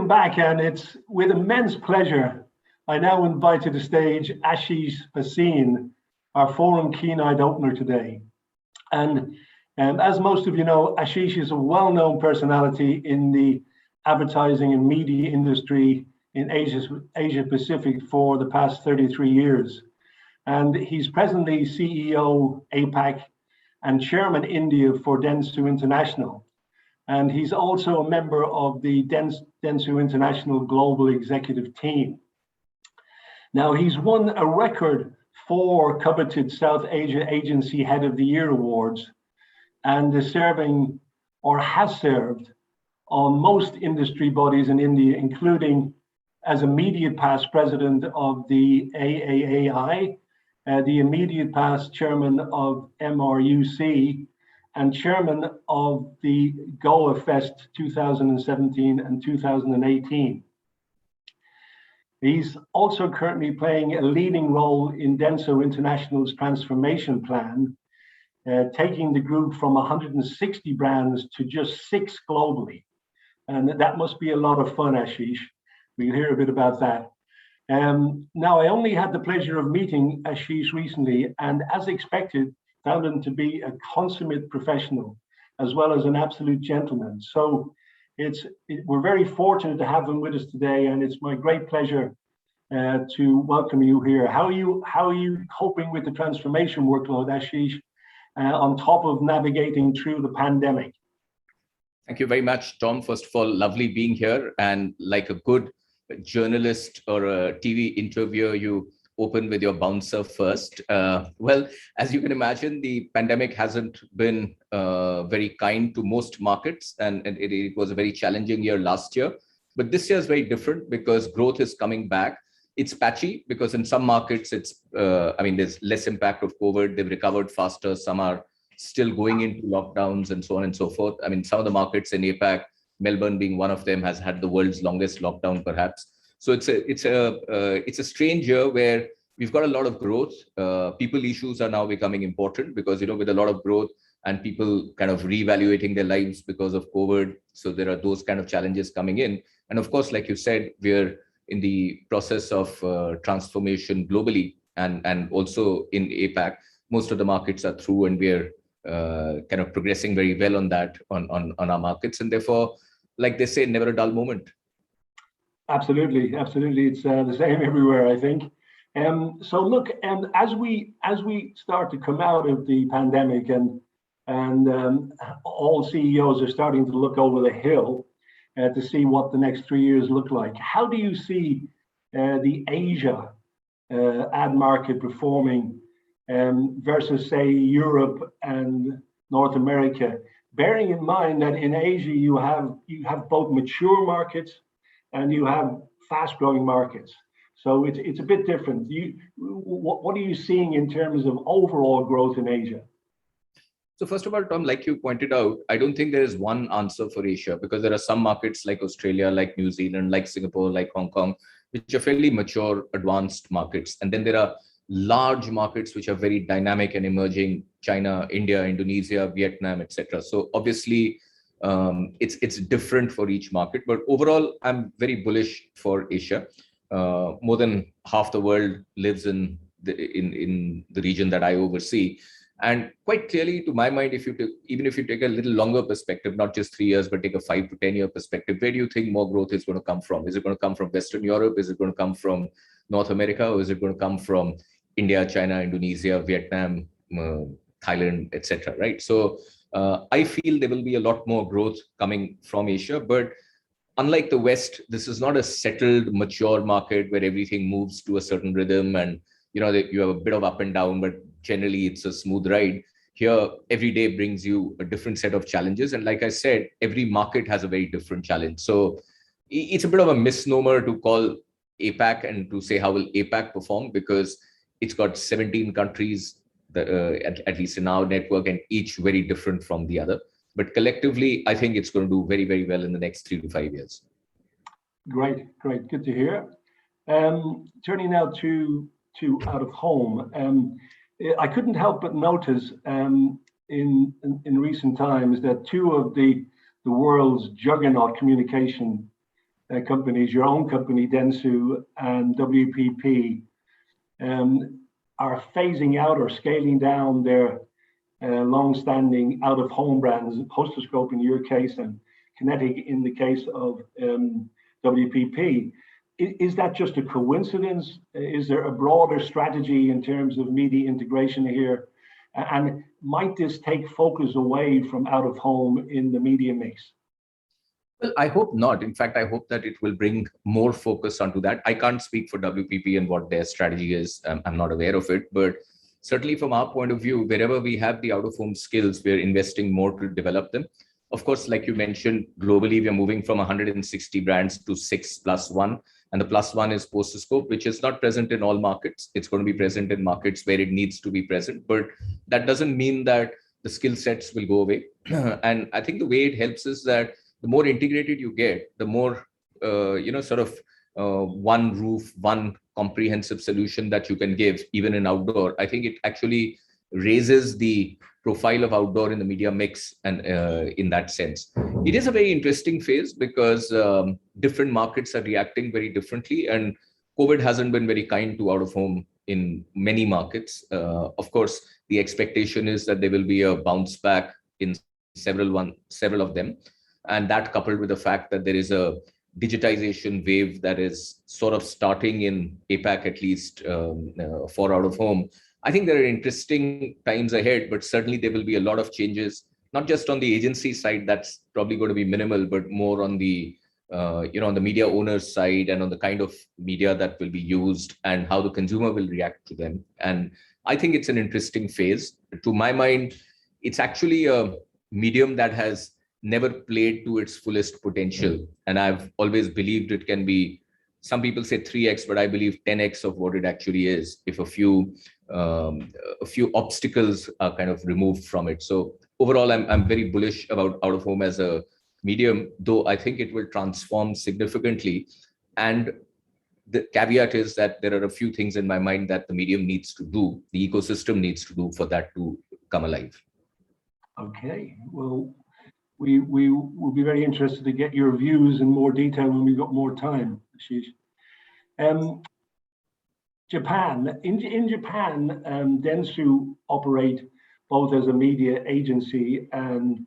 back, and it's with immense pleasure I now invite to the stage Ashish Bhasin, our forum keynote opener today. And as most of you know, Ashish is a well-known personality in the advertising and media industry in Asia Pacific for the past 33 years. And he's presently CEO APAC and Chairman India for Dentsu International. And he's also a member of the Dentsu International Global Executive Team. Now, he's won a record 4 coveted South Asia Agency Head of the Year awards and is serving or has served on most industry bodies in India, including as immediate past president of the AAAI, the immediate past chairman of MRUC, and chairman of the Goa Fest 2017 and 2018. He's also currently playing a leading role in Dentsu International's transformation plan, taking the group from 160 brands to just 6 globally. And that must be a lot of fun, Ashish. We'll hear a bit about that. Now, I only had the pleasure of meeting Ashish recently, and as expected, found him to be a consummate professional, as well as an absolute gentleman. So we're very fortunate to have him with us today, and it's my great pleasure to welcome you here. How are you coping with the transformation workload, Ashish, on top of navigating through the pandemic? Thank you very much, Tom. First of all, lovely being here, and like a good journalist or a TV interviewer, you open with your bouncer first. Well, as you can imagine, the pandemic hasn't been very kind to most markets, and it was a very challenging year last year. But this year is very different because growth is coming back. It's patchy because in some markets, there's less impact of COVID. They've recovered faster. Some are still going into lockdowns and so on and so forth. I mean, some of the markets in APAC, Melbourne being one of them, has had the world's longest lockdown, perhaps. So it's a strange year where we've got a lot of growth. People issues are now becoming important because, with a lot of growth and people kind of reevaluating their lives because of COVID. So there are those kind of challenges coming in. And of course, like you said, we're in the process of transformation globally and also in APAC. Most of the markets are through, and we're kind of progressing very well on that on our markets. And therefore, like they say, never a dull moment. Absolutely. It's the same everywhere, I think. So look, and as we start to come out of the pandemic, and all CEOs are starting to look over the hill to see what the next 3 years look like. How do you see the Asia ad market performing versus, say, Europe and North America? Bearing in mind that in Asia you have both mature markets and you have fast-growing markets. So it's a bit different. What are you seeing in terms of overall growth in Asia? So first of all, Tom, like you pointed out, I don't think there is one answer for Asia, because there are some markets like Australia, like New Zealand, like Singapore, like Hong Kong, which are fairly mature, advanced markets. And then there are large markets which are very dynamic and emerging: China, India, Indonesia, Vietnam, etc. So obviously, it's different for each market, but overall, I'm very bullish for Asia. More than half the world lives in the region that I oversee, and quite clearly, to my mind, even if you take a little longer perspective, not just 3 years, but take a 5 to 10 year perspective, where do you think more growth is going to come from? Is it going to come from Western Europe? Is it going to come from North America? Or is it going to come from India, China, Indonesia, Vietnam, Thailand, etc.? Right. So I feel there will be a lot more growth coming from Asia, but unlike the West, this is not a settled, mature market where everything moves to a certain rhythm and you have a bit of up and down, but generally it's a smooth ride. Here, every day brings you a different set of challenges. And like I said, every market has a very different challenge. So it's a bit of a misnomer to call APAC and to say how will APAC perform, because it's got 17 countries, at least in our network, and each very different from the other. But collectively, I think it's going to do very, very well in the next 3 to 5 years. Great. Good to hear. Turning now to out of home. I couldn't help but notice in recent times that 2 of the world's juggernaut communication companies, your own company, Dentsu, and WPP, are phasing out or scaling down their long-standing out-of-home brands, Hostoscope in your case and Kinetic in the case of WPP. Is that just a coincidence? Is there a broader strategy in terms of media integration here? And might this take focus away from out-of-home in the media mix? Well, I hope not. In fact, I hope that it will bring more focus onto that. I can't speak for WPP and what their strategy is. I'm not aware of it, but certainly from our point of view, wherever we have the out-of-home skills, we're investing more to develop them. Of course, like you mentioned, globally, we are moving from 160 brands to 6+1. And the +1 is Postoscope, which is not present in all markets. It's going to be present in markets where it needs to be present. But that doesn't mean that the skill sets will go away. And I think the way it helps is that the more integrated you get, the more, one roof, one comprehensive solution that you can give, even in outdoor. I think it actually raises the profile of outdoor in the media mix, and in that sense. It is a very interesting phase because different markets are reacting very differently, and COVID hasn't been very kind to out-of-home in many markets. Of course, the expectation is that there will be a bounce back in several of them. And that coupled with the fact that there is a digitization wave that is sort of starting in APAC, at least for out of home. I think there are interesting times ahead, but certainly there will be a lot of changes, not just on the agency side, that's probably going to be minimal, but more on the, on the media owner's side and on the kind of media that will be used and how the consumer will react to them. And I think it's an interesting phase. To my mind, it's actually a medium that has never played to its fullest potential. And I've always believed it can be, some people say 3x, but I believe 10x of what it actually is if a few obstacles are kind of removed from it. So overall, I'm very bullish about out of home as a medium, though I think it will transform significantly. And the caveat is that there are a few things in my mind that the medium needs to do, the ecosystem needs to do for that to come alive. Okay, well, we will be very interested to get your views in more detail when we've got more time, Ashish. Japan. In Japan, Dentsu operate both as a media agency and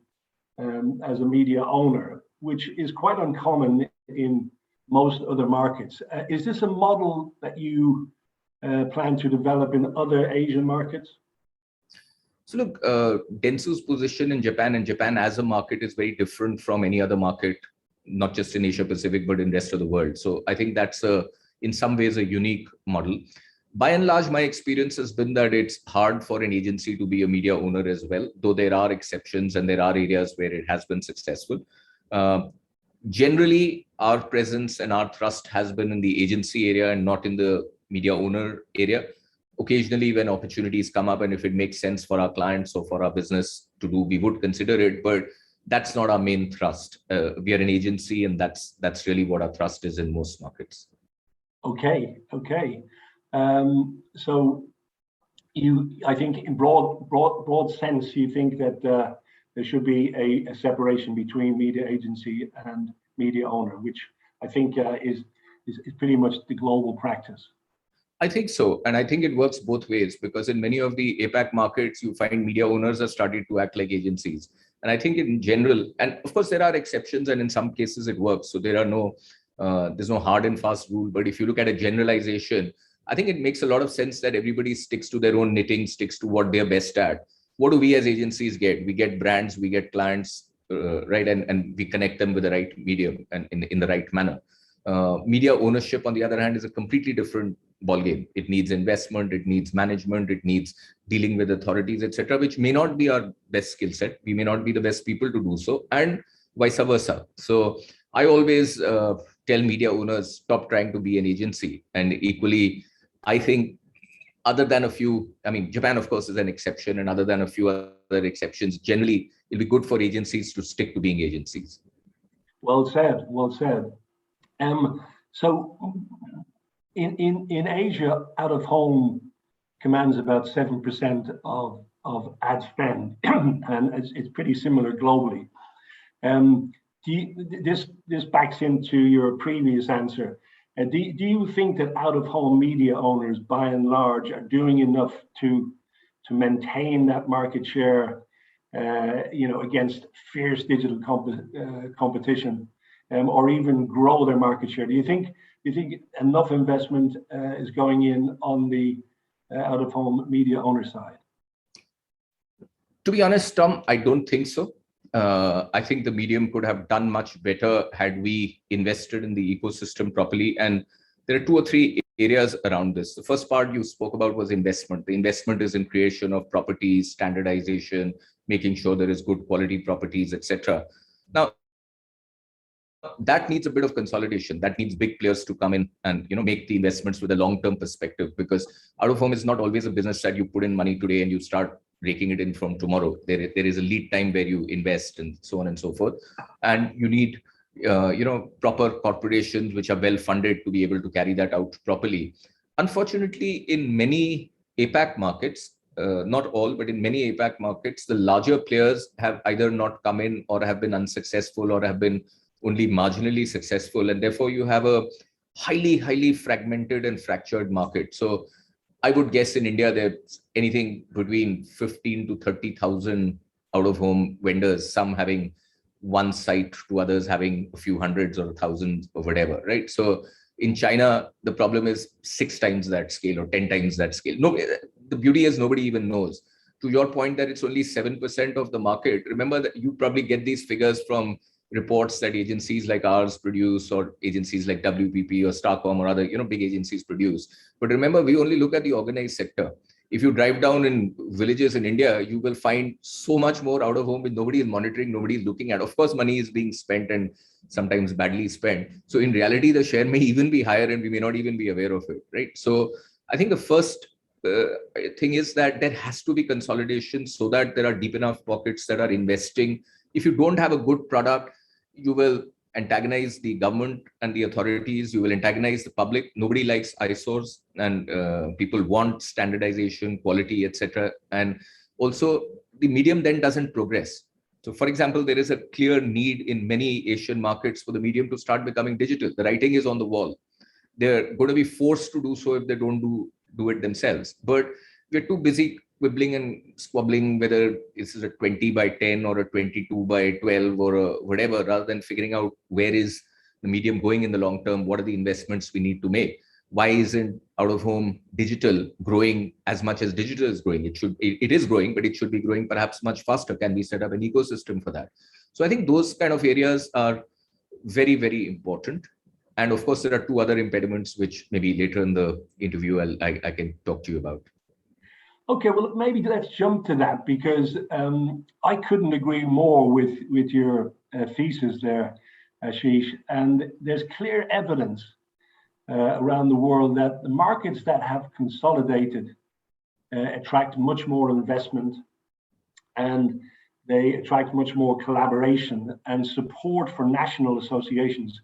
as a media owner, which is quite uncommon in most other markets. Is this a model that you plan to develop in other Asian markets? So look, Dentsu's position in Japan and Japan as a market is very different from any other market, not just in Asia Pacific, but in the rest of the world. So I think that's in some ways a unique model. By and large, my experience has been that it's hard for an agency to be a media owner as well, though there are exceptions and there are areas where it has been successful. Generally, our presence and our thrust has been in the agency area and not in the media owner area. Occasionally, when opportunities come up and if it makes sense for our clients or for our business to do, we would consider it, but that's not our main thrust. We are an agency, and that's really what our thrust is in most markets. Okay. So I think in broad sense, you think that there should be a separation between media agency and media owner, which I think is pretty much the global practice. I think so. And I think it works both ways, because in many of the APAC markets, you find media owners are starting to act like agencies. And I think in general, and of course, there are exceptions, and in some cases it works. So there's no hard and fast rule. But if you look at a generalization, I think it makes a lot of sense that everybody sticks to their own knitting, sticks to what they're best at. What do we as agencies get? We get brands, we get clients, right? And we connect them with the right medium and in the right manner. Media ownership, on the other hand, is a completely different ballgame. It needs investment, it needs management, it needs dealing with authorities, etc., which may not be our best skill set. We may not be the best people to do so, and vice versa. So I always tell media owners, stop trying to be an agency. And equally, I think other than a few, Japan, of course, is an exception, and other than a few other exceptions, generally, it'll be good for agencies to stick to being agencies. Well said. So in Asia, out of home commands about 7% of ad spend, and it's pretty similar globally. this backs into your previous answer. Do you think that out-of-home media owners, by and large, are doing enough to maintain that market share, against fierce digital competition, or even grow their market share? Do you think enough investment is going in on the out-of-home media owner side? To be honest, Tom, I don't think so. I think the medium could have done much better had we invested in the ecosystem properly. And there are 2 or 3 areas around this. The first part you spoke about was investment. The investment is in creation of properties, standardization, making sure there is good quality properties, etc. Now, that needs a bit of consolidation. That needs big players to come in and make the investments with a long-term perspective, because out of home is not always a business that you put in money today and you start raking it in from tomorrow. There is a lead time where you invest and so on and so forth, and you need proper corporations which are well funded to be able to carry that out properly. Unfortunately, in many APAC markets, not all, but in many APAC markets, the larger players have either not come in or have been unsuccessful or have been only marginally successful, and therefore you have a highly fragmented and fractured market. So I would guess in India there's anything between 15 to 30,000 out-of-home vendors, some having one site to others having a few hundreds or thousands or whatever, right? So in China, the problem is 6 times that scale or 10 times that scale. No, the beauty is nobody even knows. To your point that it's only 7% of the market, remember that you probably get these figures from reports that agencies like ours produce, or agencies like WPP or Starcom or other big agencies produce. But remember, we only look at the organized sector. If you drive down in villages in India, you will find so much more out of home with nobody is monitoring, nobody is looking at. Of course, money is being spent and sometimes badly spent. So in reality, the share may even be higher and we may not even be aware of it, right? So I think the first thing is that there has to be consolidation so that there are deep enough pockets that are investing. If you don't have a good product, you will antagonize the government and the authorities, you will antagonize the public. Nobody likes eyesores, and people want standardization, quality, etc. And also the medium then doesn't progress. So for example, there is a clear need in many Asian markets for the medium to start becoming digital. The writing is on the wall. They're going to be forced to do so if they don't do it themselves. But we're too busy quibbling and squabbling whether this is a 20 by 10 or a 22 by 12 or a whatever, rather than figuring out where is the medium going in the long term, what are the investments we need to make. Why isn't out of home digital growing as much as digital is growing? It is growing, but it should be growing perhaps much faster. Can we set up an ecosystem for that? So I think those kind of areas are very important. And of course, there are 2 other impediments which maybe later in the interview I can talk to you about. Okay, well, maybe let's jump to that, because I couldn't agree more with your thesis there, Ashish. And there's clear evidence around the world that the markets that have consolidated attract much more investment, and they attract much more collaboration and support for national associations.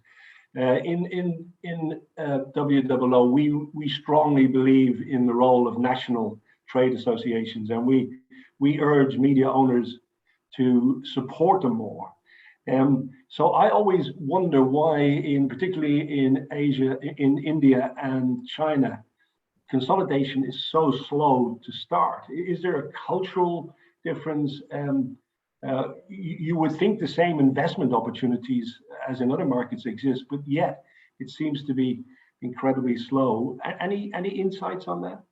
In WOO, we strongly believe in the role of national trade associations, and we urge media owners to support them more. So I always wonder why, particularly in Asia, in India and China, consolidation is so slow to start. Is there a cultural difference? You would think the same investment opportunities as in other markets exist, but yet it seems to be incredibly slow. Any insights on that?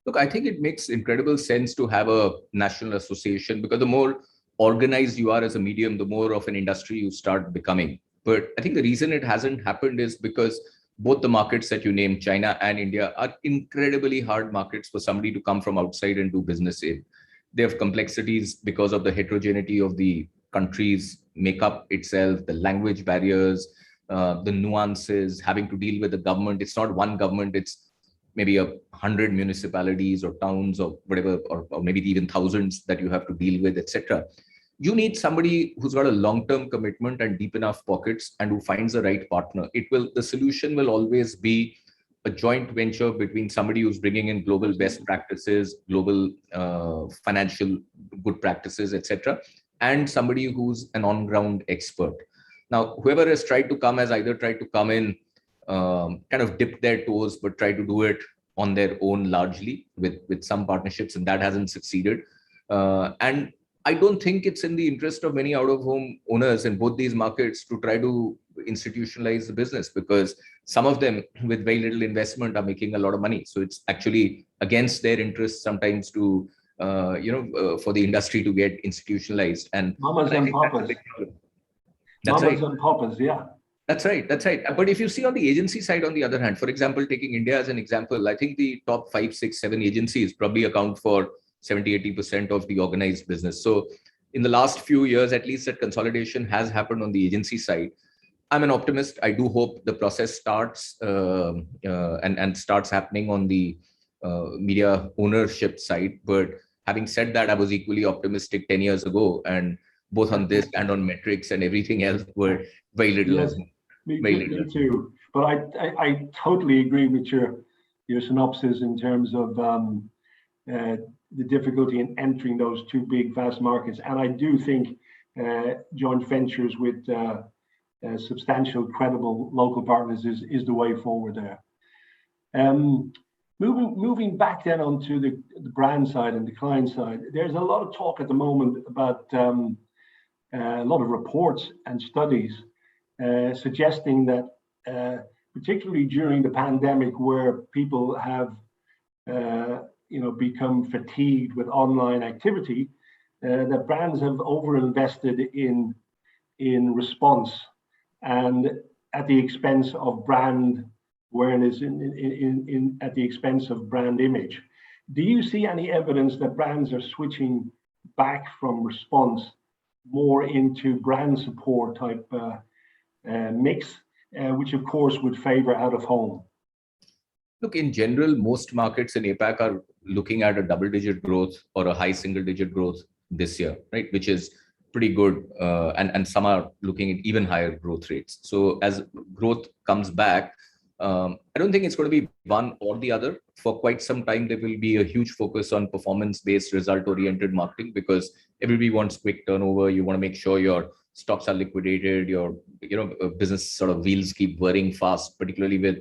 Look, I think it makes incredible sense to have a national association, because the more organized you are as a medium, the more of an industry you start becoming. But I think the reason it hasn't happened is because both the markets that you named, China and India, are incredibly hard markets for somebody to come from outside and do business in. They have complexities because of the heterogeneity of the countries makeup itself, the language barriers, the nuances, having to deal with the government. It's not one government, it's maybe 100 municipalities or towns or whatever, or maybe even thousands that you have to deal with, etc. You need somebody who's got a long-term commitment and deep enough pockets, and who finds the right partner. The solution will always be a joint venture between somebody who's bringing in global best practices, global financial good practices, etc., and somebody who's an on-ground expert. Now, whoever has tried to come has either tried to come in, kind of dip their toes, but try to do it on their own largely with some partnerships, and that hasn't succeeded. And I don't think it's in the interest of many out-of-home owners in both these markets to try to institutionalize the business, because some of them with very little investment are making a lot of money. So it's actually against their interests sometimes to, for the industry to get institutionalized. And Mamas I and think that's a papas. big problem. That's Mamas right. and papas, yeah. That's right. That's right. But if you see on the agency side, on the other hand, for example, taking India as an example, I think the top 5, 6, 7 agencies probably account for 70, 80% of the organized business. So in the last few years, at least, that consolidation has happened on the agency side. I'm an optimist. I do hope the process starts and starts happening on the media ownership side. But having said that, I was equally optimistic 10 years ago, and both on this and on metrics and everything else were very little. Yes, me too. But I totally agree with your synopsis in terms of the difficulty in entering those two big, vast markets. And I do think joint ventures with substantial, credible local partners is the way forward there. Moving back then onto the brand side and the client side, there's a lot of talk at the moment about a lot of reports and studies suggesting that particularly during the pandemic, where people have become fatigued with online activity, that brands have overinvested in response and at the expense of brand awareness, at the expense of brand image. Do you see any evidence that brands are switching back from response more into brand support type mix, which of course would favor out of home? Look, in general, most markets in APAC are looking at a double-digit growth or a high single-digit growth this year, right? Which is pretty good, and some are looking at even higher growth rates. So as growth comes back, I don't think it's going to be one or the other. For quite some time, there will be a huge focus on performance-based, result-oriented marketing, because everybody wants quick turnover. You want to make sure your stocks are liquidated, your business sort of wheels keep whirring fast, particularly with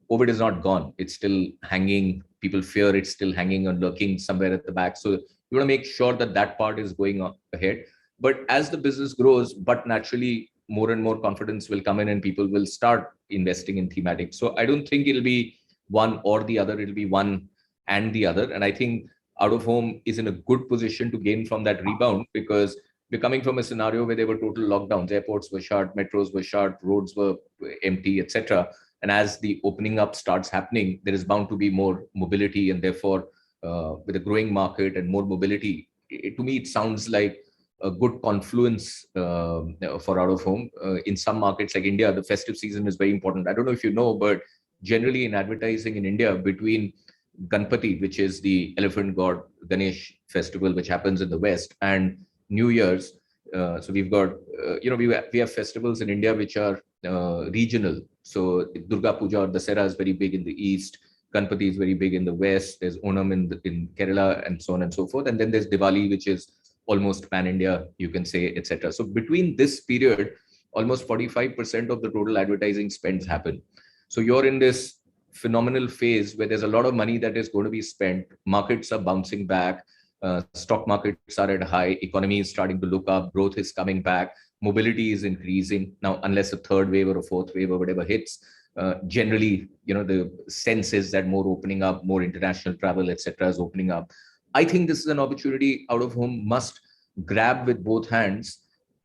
COVID is not gone. It's still hanging. People fear it's still hanging and lurking somewhere at the back. So you want to make sure that that part is going ahead. But as the business grows, but naturally more and more confidence will come in and people will start investing in thematic. So I don't think it'll be one or the other. It'll be one and the other. And I think out of home is in a good position to gain from that rebound, because we're coming from a scenario where there were total lockdowns. Airports were shut, metros were shut, roads were empty, etc. And as the opening up starts happening, there is bound to be more mobility, and therefore, with a growing market and more mobility, to me, it sounds like a good confluence for out of home. In some markets like India, the festive season is very important. I don't know if you know, but generally in advertising in India, between Ganpati, which is the elephant god Ganesh festival, which happens in the West, and New Year's, so we've got, we have festivals in India which are regional. So Durga Puja or Dasera is very big in the East. Ganpati is very big in the West. There's Onam in Kerala, and so on and so forth. And then there's Diwali, which is almost pan-India, you can say, etc. So between this period, almost 45% of the total advertising spends happen. So you're in this phenomenal phase where there's a lot of money that is going to be spent. Markets are bouncing back. Stock markets are at high. Economy is starting to look up. Growth is coming back. Mobility is increasing. Now, unless a third wave or a fourth wave or whatever hits, generally, the sense is that more opening up, more international travel, etc., is opening up. I think this is an opportunity out of home must grab with both hands,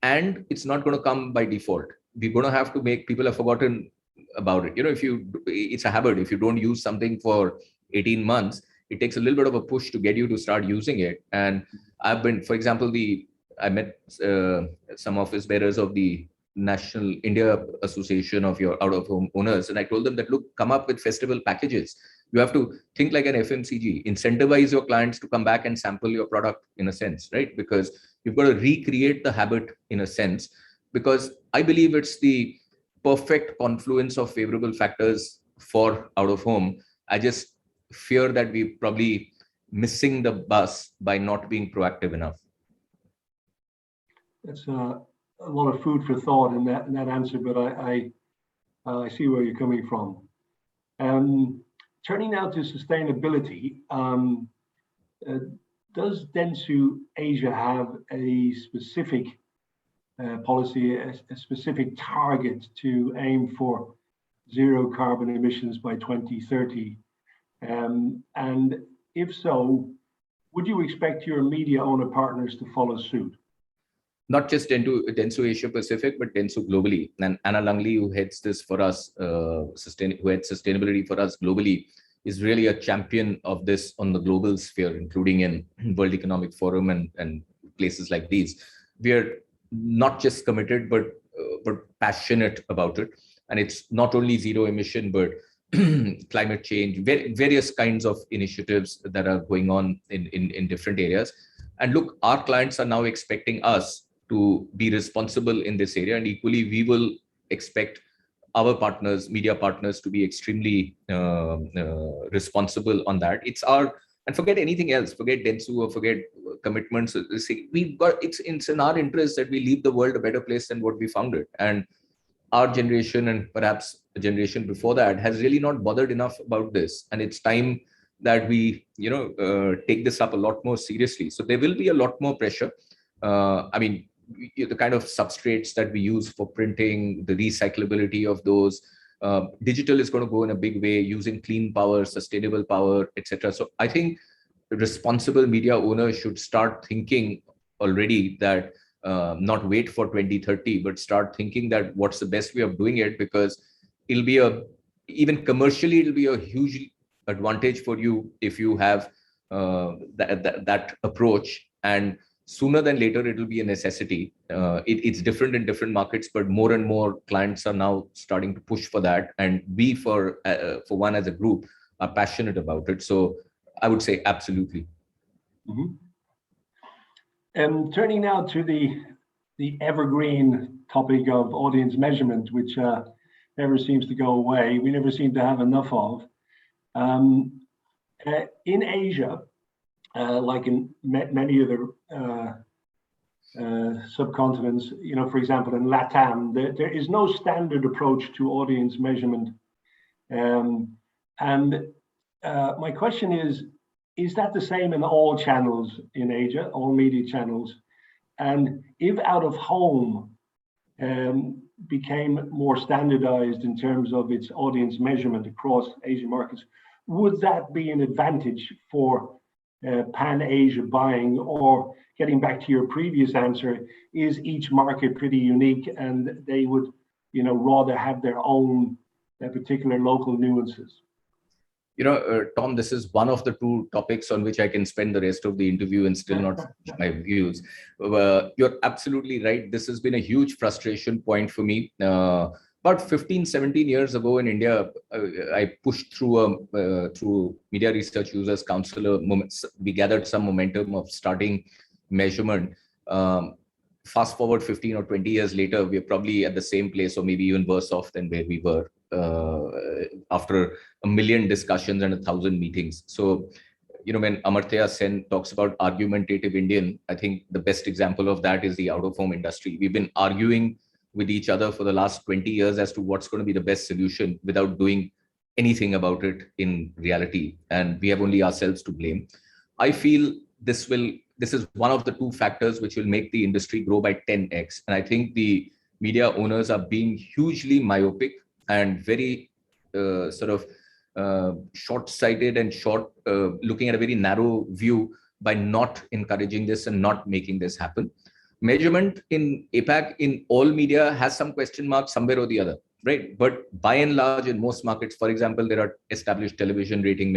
and it's not going to come by default. We're going to have to make people have forgotten about it. It's a habit. If you don't use something for 18 months, it takes a little bit of a push to get you to start using it. And I've been, for example, I met some office bearers of the National India Association of your out-of-home owners, and I told them that, look, come up with festival packages. You have to think like an FMCG, incentivize your clients to come back and sample your product in a sense, right? Because you've got to recreate the habit in a sense, because I believe it's the perfect confluence of favorable factors for out-of-home. I just fear that we're probably missing the bus by not being proactive enough. That's a a lot of food for thought in that answer, but I see where you're coming from. Turning now to sustainability, does Dentsu Asia have a specific policy, a specific target to aim for zero carbon emissions by 2030? And if so, would you expect your media owner partners to follow suit? Not just Dentsu Asia Pacific, but Dentsu globally. And Anna Langley, who heads this for us, who heads sustainability for us globally, is really a champion of this on the global sphere, including in World Economic Forum and places like these. We are not just committed, but passionate about it. And it's not only zero emission, but climate change, various kinds of initiatives that are going on in different areas. And look, our clients are now expecting us to be responsible in this area, and equally we will expect our partners, media partners, to be extremely responsible on that. And forget anything else, forget Dentsu or forget commitments. We've got, it's in our interest that we leave the world a better place than what we found it. And our generation, and perhaps the generation before that, has really not bothered enough about this. And it's time that we, take this up a lot more seriously. So there will be a lot more pressure. The kind of substrates that we use for printing, the recyclability of those, digital is going to go in a big way, using clean power, sustainable power, etc. So I think responsible media owners should start thinking already that not wait for 2030, but start thinking that what's the best way of doing it, because it'll be even commercially, it'll be a huge advantage for you if you have that approach. And sooner than later, it will be a necessity. It's different in different markets, but more and more clients are now starting to push for that. And we, for one as a group, are passionate about it. So I would say absolutely. Mm-hmm. Turning now to the evergreen topic of audience measurement, which never seems to go away. We never seem to have enough of. In Asia, like in many other subcontinents, for example, in LATAM, there is no standard approach to audience measurement. My question is that the same in all channels in Asia, all media channels? And if out of home became more standardized in terms of its audience measurement across Asian markets, would that be an advantage for pan-Asia buying? Or getting back to your previous answer, is each market pretty unique and they would, rather have their own particular local nuances? Tom, this is one of the two topics on which I can spend the rest of the interview and still not finish my views. You're absolutely right. This has been a huge frustration point for me. About 15, 17 years ago in India, I pushed through Media Research Users Council. We gathered some momentum of starting measurement. Fast forward 15 or 20 years later, we're probably at the same place, or maybe even worse off than where we were after 1 million discussions and 1,000 meetings. So, when Amartya Sen talks about argumentative Indian, I think the best example of that is the out-of-home industry. We've been arguing with each other for the last 20 years as to what's going to be the best solution without doing anything about it in reality. And we have only ourselves to blame. I feel this is one of the two factors which will make the industry grow by 10x. And I think the media owners are being hugely myopic and very short-sighted and looking at a very narrow view by not encouraging this and not making this happen. Measurement in APAC in all media has some question marks somewhere or the other, right? But by and large, in most markets, for example, there are established television rating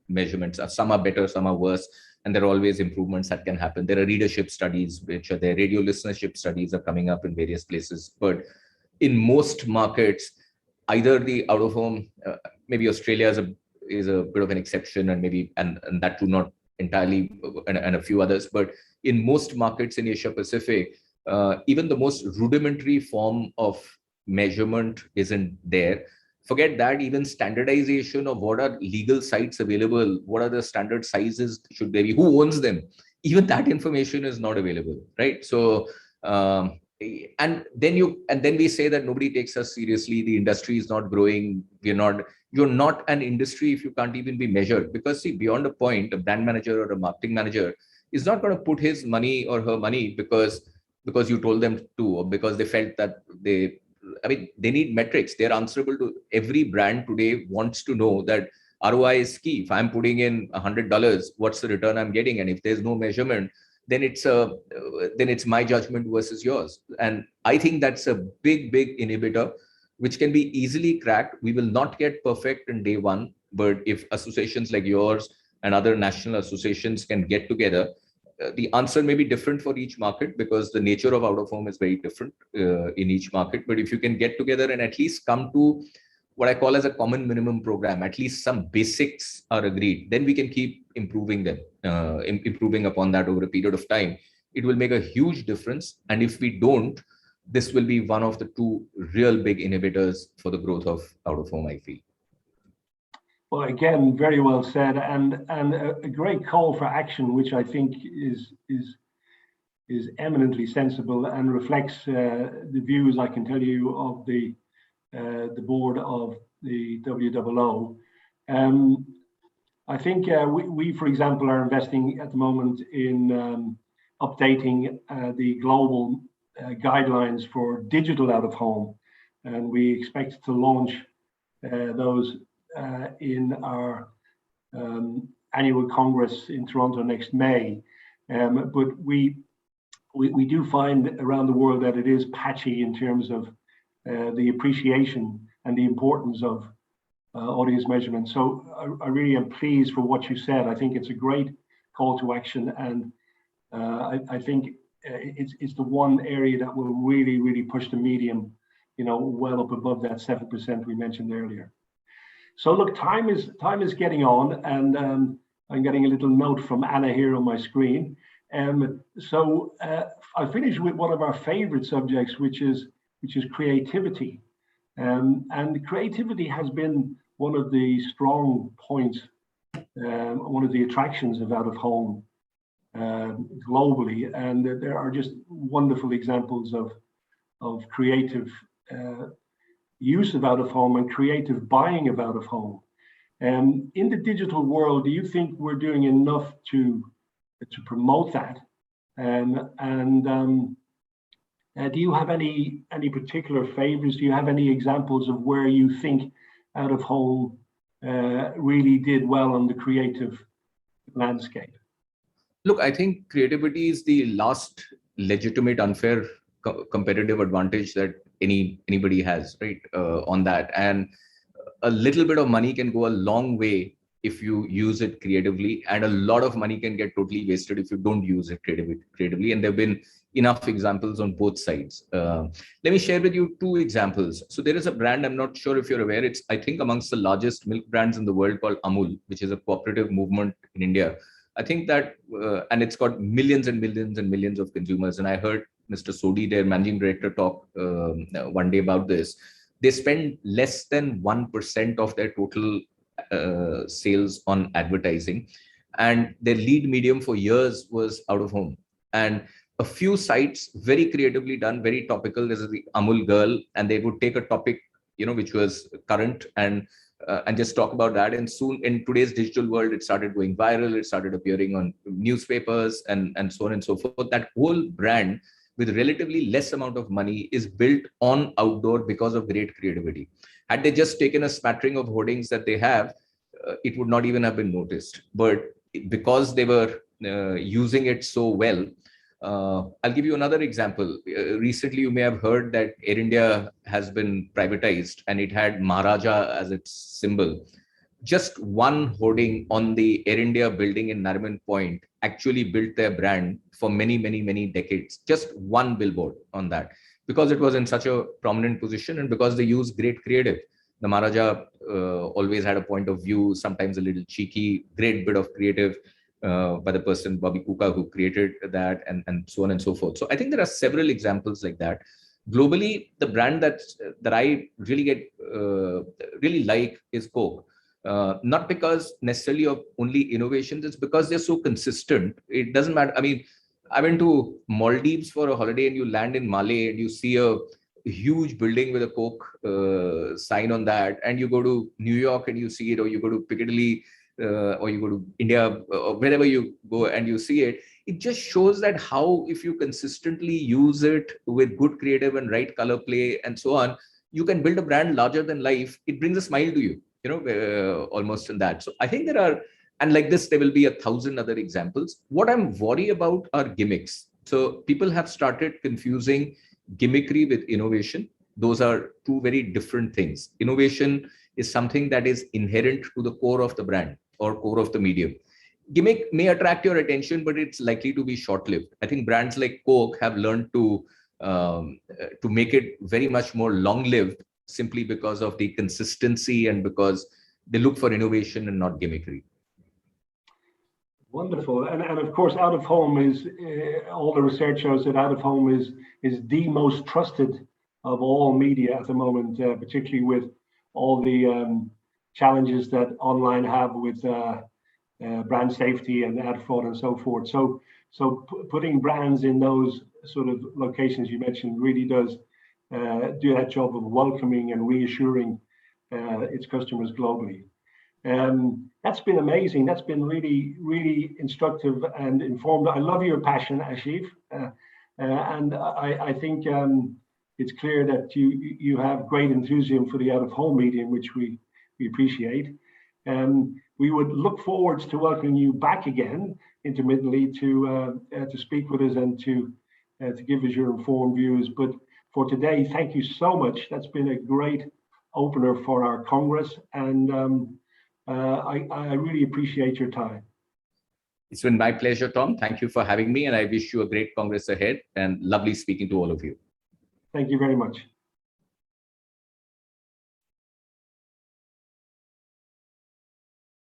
measurements. Some are better, some are worse, and there are always improvements that can happen. There are readership studies, which are there. Radio listenership studies are coming up in various places. But in most markets, either the out-of-home, maybe Australia is a bit of an exception, and maybe and that too not entirely, and a few others. But in most markets in Asia Pacific, even the most rudimentary form of measurement isn't there. Forget that, even standardization of what are legal sites available, what are the standard sizes should they be, who owns them, even that information is not available, right? So and then we say that nobody takes us seriously, the industry is not growing, you're not an industry if you can't even be measured. Because see, beyond a point, a brand manager or a marketing manager is not going to put his money or her money because you told them to, or because they felt that they need metrics. They're answerable to every brand today, wants to know that ROI is key. If I'm putting in $100, what's the return I'm getting? And if there's no measurement, then it's my judgment versus yours. And I think that's a big inhibitor, which can be easily cracked. We will not get perfect in day one, but if associations like yours and other national associations can get together, the answer may be different for each market, because the nature of out of home is very different in each market. But if you can get together and at least come to what I call as a common minimum program, at least some basics are agreed, then we can keep improving them, improving upon that over a period of time. It will make a huge difference. And if we don't, this will be one of the two real big inhibitors for the growth of out of home, I feel. Well, again, very well said, and a great call for action, which I think is eminently sensible and reflects the views, I can tell you, of the board of the WOO. I think we, for example, are investing at the moment in updating the global guidelines for digital out of home, and we expect to launch those in our annual Congress in Toronto next May. But we do find around the world that it is patchy in terms of the appreciation and the importance of audience measurement. So I really am pleased for what you said. I think it's a great call to action, and I think it's the one area that will really push the medium, well up above that 7% we mentioned earlier. So look, time is getting on, and I'm getting a little note from Anna here on my screen. So I'll finish with one of our favorite subjects, which is creativity. And creativity has been one of the strong points, one of the attractions of out of home globally. And there are just wonderful examples of creative use of out of home and creative buying of out of home. In the digital world, do you think we're doing enough to promote that? Do you have any particular favorites? Do you have any examples of where you think out of home really did well on the creative landscape? Look, I think creativity is the last legitimate unfair competitive advantage that anybody has, right, on that. And a little bit of money can go a long way if you use it creatively, and a lot of money can get totally wasted if you don't use it creatively. And there have been enough examples on both sides. Let me share with you two examples. So there is a brand, I'm not sure if you're aware, it's I think amongst the largest milk brands in the world, called Amul, which is a cooperative movement in India. I think that, and it's got millions and millions and millions of consumers. And I heard Mr. Sodhi, their managing director, talk one day about this. They spend less than 1% of their total sales on advertising, and their lead medium for years was out of home. And a few sites, very creatively done, very topical. This is the Amul girl, and they would take a topic, which was current, and just talk about that. And soon, in today's digital world, it started going viral. It started appearing on newspapers and so on and so forth. That whole brand, with relatively less amount of money, is built on outdoor because of great creativity. Had they just taken a smattering of hoardings that they have, it would not even have been noticed. But because they were using it so well, I'll give you another example. Recently, you may have heard that Air India has been privatized, and it had Maharaja as its symbol. Just one hoarding on the Air India building in Nariman Point actually built their brand for many decades. Just one billboard on that, because it was in such a prominent position and because they used great creative. The Maharaja always had a point of view, sometimes a little cheeky, great bit of creative by the person, Bobby Kuka, who created that, and so on and so forth. So I think there are several examples like that. Globally, the brand that I really really like is Coke. Not because necessarily of only innovations, it's because they're so consistent. It doesn't matter. I mean, I went to Maldives for a holiday, and you land in Malé and you see a huge building with a Coke sign on that, and you go to New York and you see it, or you go to Piccadilly, or you go to India, or wherever you go and you see it. It just shows that how, if you consistently use it with good creative and right color play and so on, you can build a brand larger than life. It brings a smile to you, almost in that. So I think there are, and like this, there will be 1,000 other examples. What I'm worried about are gimmicks. So people have started confusing gimmickry with innovation. Those are two very different things. Innovation is something that is inherent to the core of the brand or core of the medium. Gimmick may attract your attention, but it's likely to be short-lived. I think brands like Coke have learned to make it very much more long-lived, simply because of the consistency and because they look for innovation and not gimmickry. Wonderful. And of course, out of home is, all the research shows that out of home is the most trusted of all media at the moment, particularly with all the challenges that online have with brand safety and ad fraud and so forth. So putting brands in those sort of locations you mentioned really does do that job of welcoming and reassuring its customers globally. That's been amazing. That's been really, really instructive and informed. I love your passion, Ashish, and I think it's clear that you have great enthusiasm for the out-of-home medium, which we appreciate. We would look forward to welcoming you back again intermittently to speak with us and to give us your informed views. But for today, thank you so much. That's been a great opener for our Congress, and I really appreciate your time. It's been my pleasure, Tom. Thank you for having me, and I wish you a great Congress ahead, and lovely speaking to all of you. Thank you very much.